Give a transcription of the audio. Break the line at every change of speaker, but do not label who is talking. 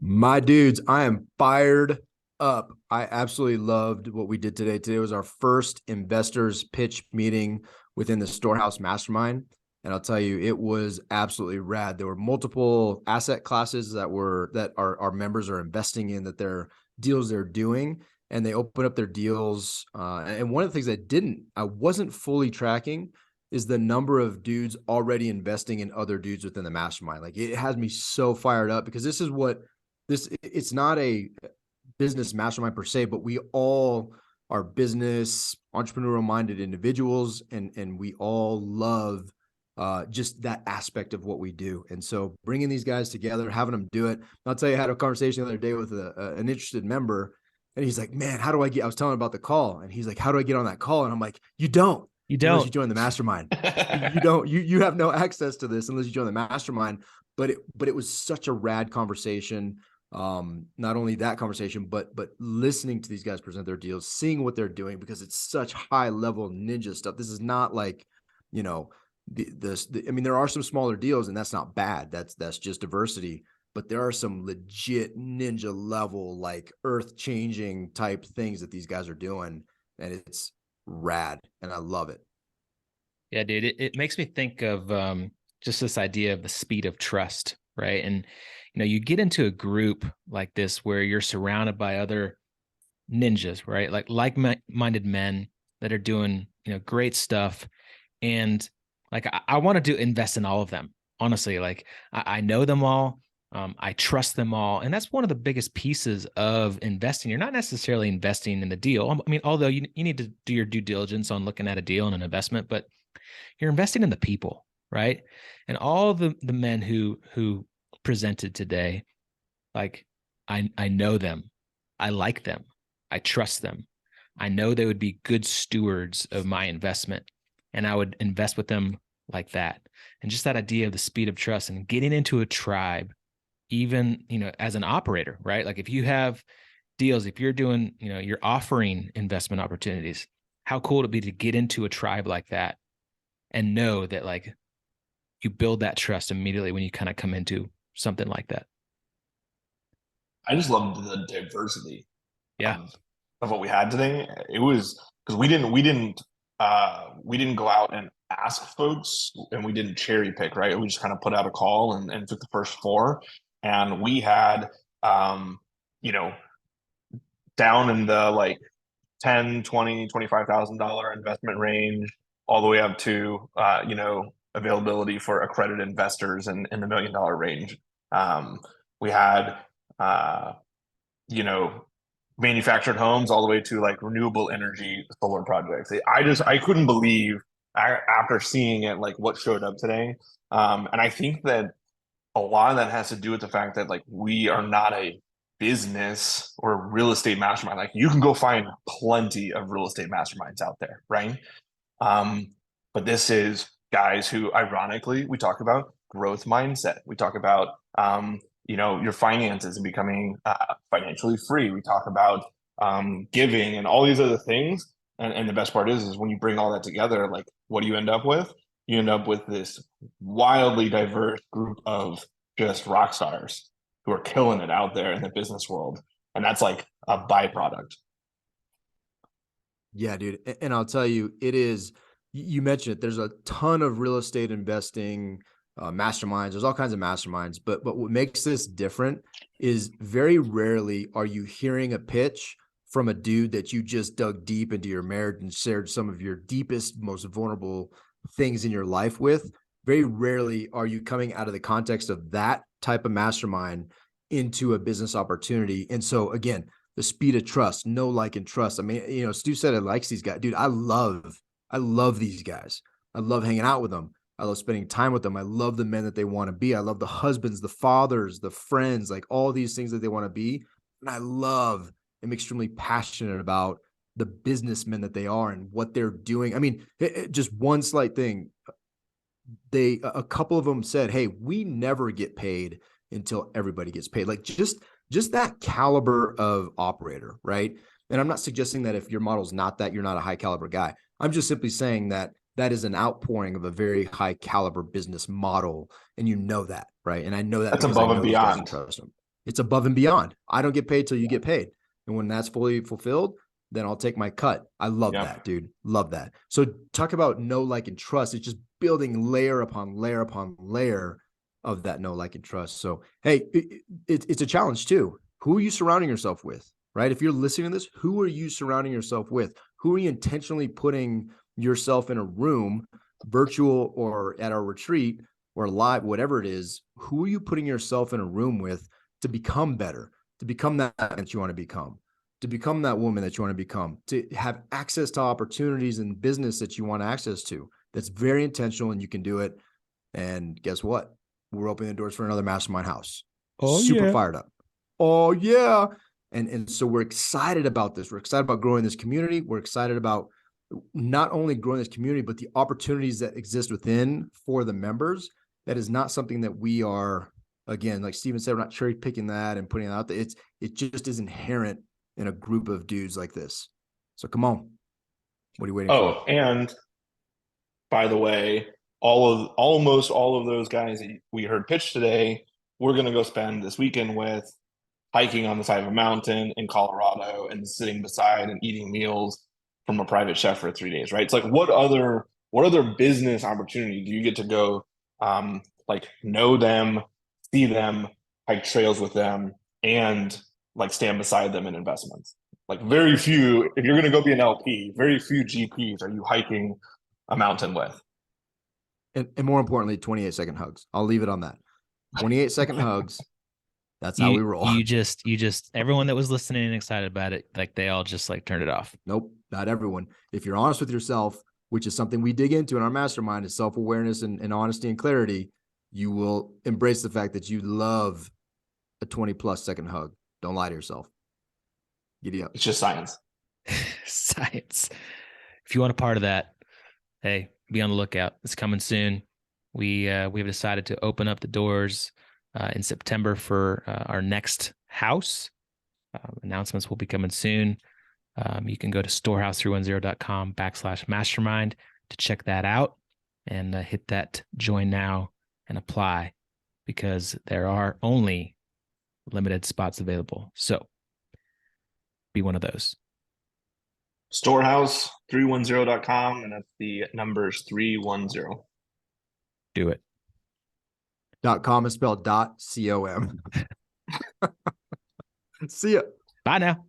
My dudes, I am fired up. I absolutely loved what we did today. Today was our first investors pitch meeting within the Storehouse Mastermind. And I'll tell you, it was absolutely rad. There were multiple asset classes that our members are investing in, that their deals they're doing, and they open up their deals. And one of the things I wasn't fully tracking is the number of dudes already investing in other dudes within the mastermind. Like, it has me so fired up because it's not a business mastermind per se, but we all are business entrepreneurial minded individuals, and we all love just that aspect of what we do. And so bringing these guys together, having them do it. I'll tell you, I had a conversation the other day with an interested member, and he's like, man, how do I was telling him about the call, and he's like, how do I get on that call? And I'm like, you don't,
You
unless you
don't.
join the mastermind. You don't, you have no access to this unless you join the mastermind. But it was such a rad conversation. Not only that conversation, but listening to these guys present their deals, seeing what they're doing, because it's such high level ninja stuff. This is not like, you know, I mean, there are some smaller deals, and that's not bad. That's just diversity. But there are some legit ninja level, like earth changing type things that these guys are doing, and it's rad, and I love it.
Yeah, dude, it makes me think of just this idea of the speed of trust, right? And you get into a group like this where you're surrounded by other ninjas, right? Like-minded men that are doing, great stuff. And like I wanted to invest in all of them. Honestly, like I know them all. I trust them all. And that's one of the biggest pieces of investing. You're not necessarily investing in the deal. I mean, although you need to do your due diligence on looking at a deal and an investment, but you're investing in the people, right? And all the men who presented today, like I know them, I like them, I trust them. I know they would be good stewards of my investment, and I would invest with them like that. And just that idea of the speed of trust and getting into a tribe, even as an operator, right? Like if you have deals, if you're doing, you're offering investment opportunities, how cool it'd be to get into a tribe like that and know that like you build that trust immediately when you kind of come into something like that.
I just loved the diversity
Yeah.
of what we had today. It was because we didn't go out and ask folks, and we didn't cherry pick, right? We just kind of put out a call and took the first four, and we had you know down in the like 10, 20, $25,000 investment range, all the way up to availability for accredited investors in the $1 million range. We had uh, you know manufactured homes all the way to like renewable energy solar projects. I couldn't believe after seeing it like what showed up today. And I think that a lot of that has to do with the fact that like we are not a business or a real estate mastermind. Like you can go find plenty of real estate masterminds out there, right? Um, but this is guys who, ironically, we talk about growth mindset. We talk about your finances and becoming financially free. We talk about giving and all these other things. And the best part is when you bring all that together, like what do you end up with? You end up with this wildly diverse group of just rock stars who are killing it out there in the business world. And that's like a byproduct.
Yeah, dude. And I'll tell you, it is, you mentioned it, there's a ton of real estate investing masterminds. There's all kinds of masterminds, but what makes this different is very rarely are you hearing a pitch from a dude that you just dug deep into your marriage and shared some of your deepest, most vulnerable things in your life with. Very rarely are you coming out of the context of that type of mastermind into a business opportunity. And so again, the speed of trust, know, like, and trust. I mean, Stu said it likes these guys. Dude, I love these guys. I love hanging out with them. I love spending time with them. I love the men that they want to be. I love the husbands, the fathers, the friends, like all these things that they want to be. And I'm extremely passionate about the businessmen that they are and what they're doing. I mean, just one slight thing. A couple of them said, hey, we never get paid until everybody gets paid. Like just that caliber of operator, right? And I'm not suggesting that if your model's not that, you're not a high caliber guy. I'm just simply saying that that is an outpouring of a very high caliber business model. And you know that, right? And I know that
That's
because I
above and
know these guys and
beyond.
trust them. It's above and beyond. I don't get paid till you get paid. And when that's fully fulfilled, then I'll take my cut. I love that, dude. Love that. So talk about know, like, and trust. It's just building layer upon layer upon layer of that know, like, and trust. So, hey, it's a challenge too. Who are you surrounding yourself with, right? If you're listening to this, who are you surrounding yourself with? Who are you intentionally putting yourself in a room, virtual or at our retreat or live, whatever it is? Who are you putting yourself in a room with to become better, to become that you want to become that woman that you want to become, to have access to opportunities and business that you want access to? That's very intentional, and you can do it. And guess what? We're opening the doors for another mastermind house. Super fired up. Oh yeah. And so we're excited about this. We're excited about growing this community. We're excited about not only growing this community, but the opportunities that exist within for the members. That is not something that we are, again, like Steven said, we're not cherry picking that and putting it out there. It just is inherent in a group of dudes like this. So come on. What are you waiting for?
Oh, and by the way, almost all of those guys that we heard pitch today, we're going to go spend this weekend with, hiking on the side of a mountain in Colorado and sitting beside and eating meals from a private chef for 3 days, right? It's like, what other business opportunity do you get to go, like, know them, see them, hike trails with them, and like stand beside them in investments? Like, very few, if you're going to go be an LP, very few GPs are you hiking a mountain with.
And more importantly, 28-second hugs. I'll leave it on that. 28-second hugs. That's how we roll.
You just everyone that was listening and excited about it, like, they all just like turned it off.
Nope, not everyone. If you're honest with yourself, which is something we dig into in our mastermind, is self-awareness and honesty and clarity, you will embrace the fact that you love a 20+ second hug. Don't lie to yourself. Giddy up.
It's just science.
Science. If you want a part of that, hey, be on the lookout. It's coming soon. We've decided to open up the doors in September for our next house. Announcements will be coming soon. You can go to storehouse310.com/mastermind to check that out, and hit that join now and apply, because there are only limited spots available. So be one of those.
Storehouse310.com, and that's the numbers 310.
Do it.
.com is spelled .com. See ya.
Bye now.